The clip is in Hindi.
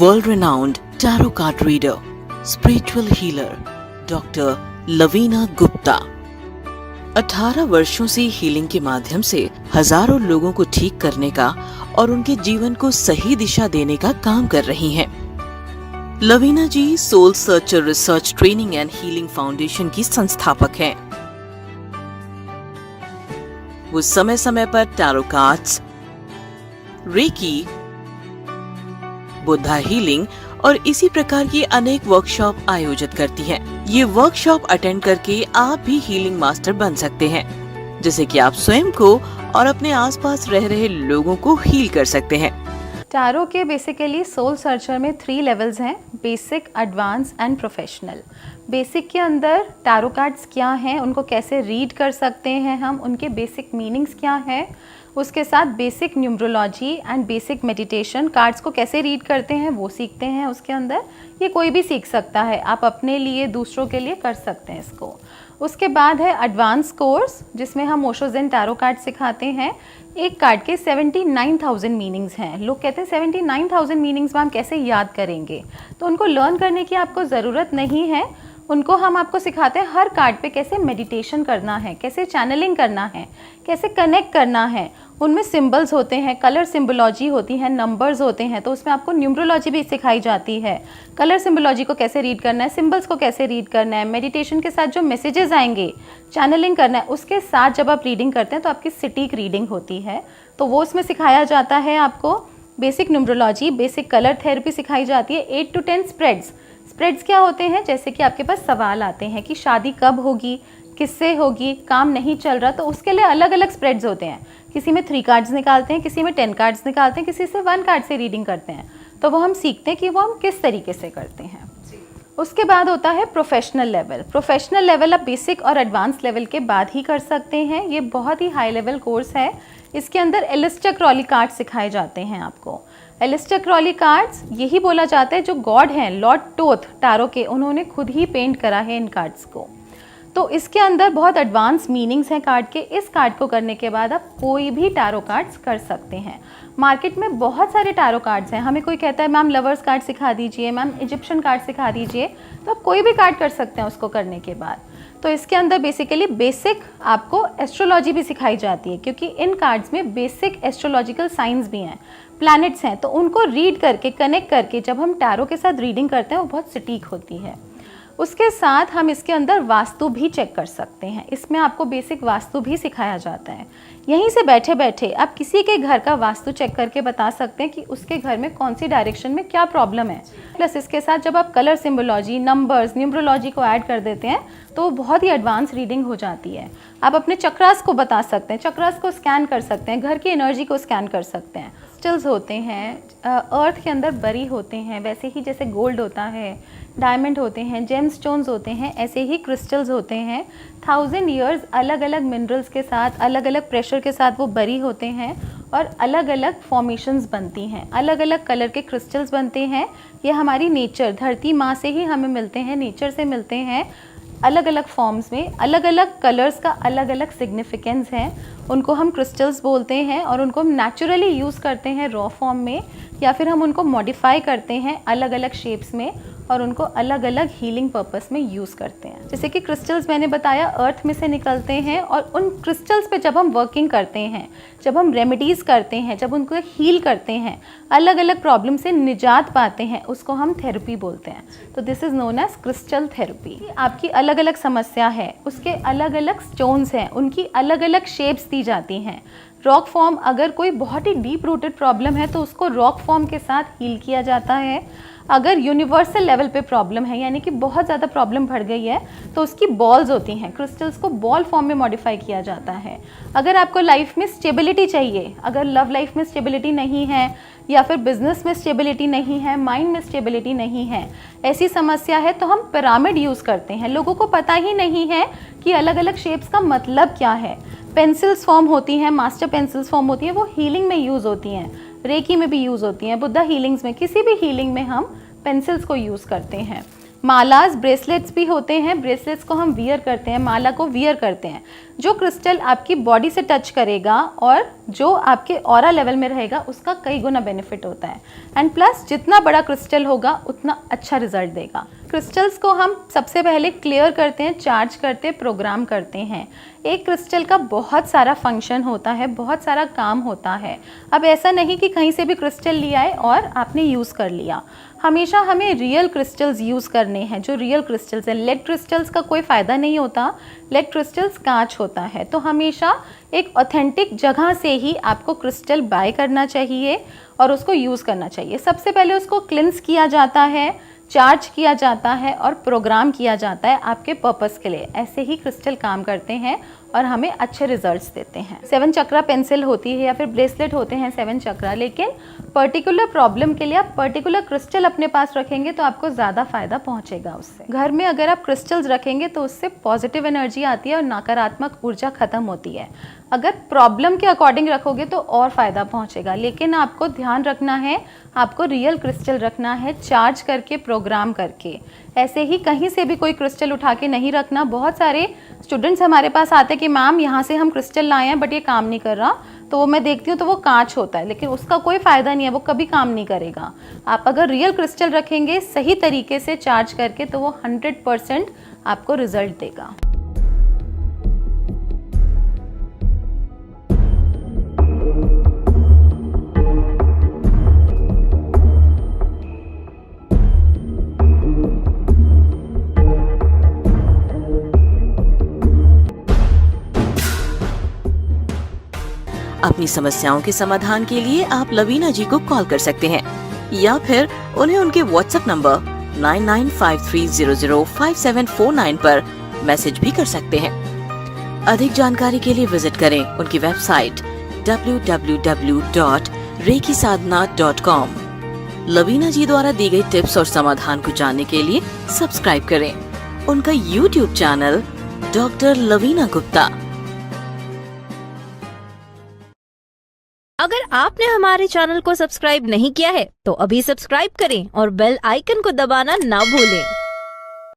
world-renowned tarot card reader, spiritual healer, Dr. Lavina Gupta 18 वर्षों से हीलिंग के माध्यम से हजारों लोगों को ठीक करने का और उनके जीवन को सही दिशा देने का काम कर रही हैं। Lavina ji soul searcher research training and healing foundation की संस्थापक हैं। वो समय समय पर tarot cards, reiki, Buddha healing और इसी प्रकार की अनेक वर्कशॉप आयोजित करती हैं। ये वर्कशॉप अटेंड करके आप भी हीलिंग मास्टर बन सकते हैं, जिससे कि आप स्वयं को और अपने आसपास रह रहे लोगों को हील कर सकते हैं। टैरो के बेसिकली सोल सर्चर में 3 लेवल्स हैं, basic, advance and professional. Basic के अंदर टैरो कार्ड्स क्या हैं, उनको कैसे रीड कर सकते हैं हम, उनके बेसिक मीनिंग्स क्या हैं, उसके साथ basic numerology and basic meditation, cards को कैसे रीड करते हैं वो सीखते हैं। उसके अंदर ये कोई भी सीख सकता है, आप अपने लिए, दूसरों के लिए कर सकते हैं इसको। उसके बाद है एडवांस कोर्स, जिसमें हम ओशो ज़ेन टैरो कार्ड सिखाते हैं। एक कार्ड के 79,000 मीनिंग्स हैं। लोग कहते हैं 79,000 मीनिंग्स में हम कैसे याद करेंगे, तो उनको लर्न करने की आपको ज़रूरत नहीं है। उनको हम आपको सिखाते हैं हर कार्ड पे कैसे मेडिटेशन करना है, कैसे चैनलिंग करना है, कैसे कनेक्ट करना है। उनमें सिंबल्स होते हैं, कलर सिंबोलॉजी होती है, नंबर्स होते हैं, तो उसमें आपको न्यूमरोलॉजी भी सिखाई जाती है। कलर सिंबोलॉजी को कैसे रीड करना है, सिंबल्स को कैसे रीड करना है, मेडिटेशन के साथ जो मैसेजेस आएंगे, चैनलिंग करना है, उसके साथ जब आप रीडिंग करते हैं तो आपकी सिटीक रीडिंग होती है, तो वो उसमें सिखाया जाता है आपको। Basic numerology, basic colour therapy सिखाई जाती है। 8 to 10 स्प्रेड्स। स्प्रेड्स क्या होते हैं, जैसे कि आपके पास सवाल आते हैं कि शादी कब होगी, किससे होगी, काम नहीं चल रहा, तो उसके लिए अलग अलग स्प्रेड्स होते हैं। किसी में 3 कार्ड्स निकालते हैं, किसी में 10 कार्ड्स निकालते हैं, किसी से 1 कार्ड से रीडिंग करते हैं, तो वो हम सीखते हैं कि वो हम किस तरीके से करते हैं। उसके बाद होता है प्रोफेशनल लेवल। प्रोफेशनल लेवल आप बेसिक और एडवांस लेवल के बाद ही कर सकते हैं। ये बहुत ही हाई लेवल कोर्स है। इसके अंदर एलिस्टर क्रॉली कार्ड सिखाए जाते हैं आपको। एलिस्टर क्रॉली कार्ड्स यही बोला जाता है जो गॉड हैं, लॉर्ड टोथ टैरो के, उन्होंने खुद ही पेंट करा है इन कार्ड्स को। तो इसके अंदर बहुत एडवांस मीनिंग्स हैं कार्ड के। इस कार्ड को करने के बाद आप कोई भी टैरो कार्ड्स कर सकते हैं। मार्केट में बहुत सारे टैरो कार्ड्स हैं। हमें कोई कहता है मैम लवर्स कार्ड सिखा दीजिए, मैम इजिप्शियन कार्ड सिखा दीजिए, तो आप कोई भी कार्ड कर सकते हैं उसको करने के बाद। तो इसके अंदर बेसिकली बेसिक आपको एस्ट्रोलॉजी भी सिखाई जाती है, क्योंकि इन कार्ड्स में बेसिक एस्ट्रोलॉजिकल साइंस भी हैं, प्लैनेट्स हैं, तो उनको रीड करके, कनेक्ट करके जब हम टैरो के साथ रीडिंग करते हैं वो बहुत सटीक होती है। उसके साथ हम इसके अंदर वास्तु भी चेक कर सकते हैं। इसमें आपको बेसिक वास्तु भी सिखाया जाता है। यहीं से बैठे बैठे आप किसी के घर का वास्तु चेक करके बता सकते हैं कि उसके घर में कौन सी डायरेक्शन में क्या प्रॉब्लम है। प्लस इसके साथ जब आप कलर सिंबोलॉजी, नंबर्स, न्यूमरोलॉजी को ऐड कर देते हैं तो बहुत ही एडवांस रीडिंग हो जाती है। आप अपने चक्रास को बता सकते हैं, चक्रास को स्कैन कर सकते हैं, घर की एनर्जी को स्कैन कर सकते हैं। क्रिस्टल्स होते हैं, अर्थ के अंदर बरी होते हैं, वैसे ही जैसे गोल्ड होता है, डायमंड होते हैं, जेम स्टोन्स होते हैं, ऐसे ही क्रिस्टल्स होते हैं। 1000 ईयर्स अलग अलग मिनरल्स के साथ, अलग अलग प्रेशर के साथ वो बरी होते हैं और अलग अलग फॉर्मेशंस बनती हैं, अलग अलग कलर के क्रिस्टल्स बनते हैं। ये हमारी नेचर, धरती माँ से ही हमें मिलते हैं, नेचर से मिलते हैं। अलग अलग फॉर्म्स में अलग अलग कलर्स का अलग अलग सिग्निफिकेंस है, उनको हम क्रिस्टल्स बोलते हैं और उनको हम नेचुरली यूज़ करते हैं रॉ फॉर्म में, या फिर हम उनको मॉडिफाई करते हैं अलग अलग शेप्स में और उनको अलग अलग हीलिंग पर्पस में यूज़ करते हैं। जैसे कि क्रिस्टल्स मैंने बताया अर्थ में से निकलते हैं और उन क्रिस्टल्स पे जब हम वर्किंग करते हैं, जब हम रेमेडीज़ करते हैं, जब उनको हील करते हैं, अलग अलग प्रॉब्लम से निजात पाते हैं, उसको हम थेरेपी बोलते हैं। तो this is known as crystal therapy. आपकी अलग अलग समस्या है, उसके अलग अलग स्टोन्स हैं, उनकी अलग अलग शेप्स दी जाती हैं। रॉक फॉर्म, अगर कोई बहुत ही डीप रूटेड प्रॉब्लम है तो उसको रॉक फॉर्म के साथ हील किया जाता है। अगर यूनिवर्सल लेवल पे प्रॉब्लम है, यानी कि बहुत ज़्यादा प्रॉब्लम बढ़ गई है, तो उसकी बॉल्स होती हैं, क्रिस्टल्स को बॉल फॉर्म में मॉडिफाई किया जाता है। अगर आपको लाइफ में स्टेबिलिटी चाहिए, अगर लव लाइफ में स्टेबिलिटी नहीं है या फिर बिजनेस में स्टेबिलिटी नहीं है, माइंड में स्टेबिलिटी नहीं है, ऐसी समस्या है, तो हम पिरामिड यूज़ करते हैं। लोगों को पता ही नहीं है कि अलग अलग शेप्स का मतलब क्या है। पेंसिल्स फॉर्म होती हैं, मास्टर पेंसिल्स फॉर्म होती हैं, वो हीलिंग में यूज़ होती हैं, रेकी में भी यूज़ होती हैं, बुद्धा हीलिंग्स में, किसी भी हीलिंग में हम पेंसिल्स को यूज़ करते हैं। मालाज, ब्रेसलेट्स भी होते हैं, ब्रेसलेट्स को हम वियर करते हैं, माला को वियर करते हैं। जो क्रिस्टल आपकी बॉडी से टच करेगा और जो आपके ऑरा लेवल में रहेगा उसका कई गुना बेनिफिट होता है। एंड प्लस जितना बड़ा क्रिस्टल होगा उतना अच्छा रिजल्ट देगा। क्रिस्टल्स को हम सबसे पहले क्लियर करते हैं, चार्ज करते हैं, प्रोग्राम करते हैं। एक क्रिस्टल का बहुत सारा फंक्शन होता है, बहुत सारा काम होता है। अब ऐसा नहीं कि कहीं से भी क्रिस्टल लिया है और आपने यूज़ कर लिया। हमेशा हमें रियल क्रिस्टल्स यूज़ करने हैं, जो रियल क्रिस्टल्स हैं। लेड क्रिस्टल्स का कोई फ़ायदा नहीं होता, लेड क्रिस्टल्स कांच होता है। तो हमेशा एक ऑथेंटिक जगह से ही आपको क्रिस्टल बाय करना चाहिए और उसको यूज़ करना चाहिए। सबसे पहले उसको क्लिंस किया जाता है, चार्ज किया जाता है और प्रोग्राम किया जाता है आपके पर्पस के लिए। ऐसे ही क्रिस्टल काम करते हैं और हमें अच्छे रिजल्ट्स देते हैं। 7 चक्रा पेंसिल होती है या फिर ब्रेसलेट होते हैं 7 चक्रा, लेकिन पर्टिकुलर प्रॉब्लम के लिए आप पर्टिकुलर क्रिस्टल अपने पास रखेंगे तो आपको ज़्यादा फायदा पहुंचेगा उससे। घर में अगर आप क्रिस्टल्स रखेंगे तो उससे पॉजिटिव एनर्जी आती है और नकारात्मक ऊर्जा खत्म होती है। अगर प्रॉब्लम के अकॉर्डिंग रखोगे तो और फ़ायदा पहुंचेगा, लेकिन आपको ध्यान रखना है, आपको रियल क्रिस्टल रखना है, चार्ज करके, प्रोग्राम करके। ऐसे ही कहीं से भी कोई क्रिस्टल उठा के नहीं रखना। बहुत सारे स्टूडेंट्स हमारे पास आते हैं कि मैम यहाँ से हम क्रिस्टल लाए हैं बट ये काम नहीं कर रहा, तो वो मैं देखती हूँ तो वो कांच होता है, लेकिन उसका कोई फ़ायदा नहीं है, वो कभी काम नहीं करेगा। आप अगर रियल क्रिस्टल रखेंगे सही तरीके से चार्ज करके तो वो 100% आपको रिजल्ट देगा। अपनी समस्याओं के समाधान के लिए आप लवीना जी को कॉल कर सकते हैं या फिर उन्हें उनके व्हाट्सएप नंबर 9953005749 पर मैसेज भी कर सकते हैं। अधिक जानकारी के लिए विजिट करें उनकी वेबसाइट www.reikisadhana.com। लवीना जी द्वारा दी गई टिप्स और समाधान को जानने के लिए सब्सक्राइब करें उनका YouTube channel doctor Laveena Gupta. अगर आपने हमारे चैनल को सब्सक्राइब नहीं किया है तो अभी सब्सक्राइब करें और बेल आइकन को दबाना ना भूलें।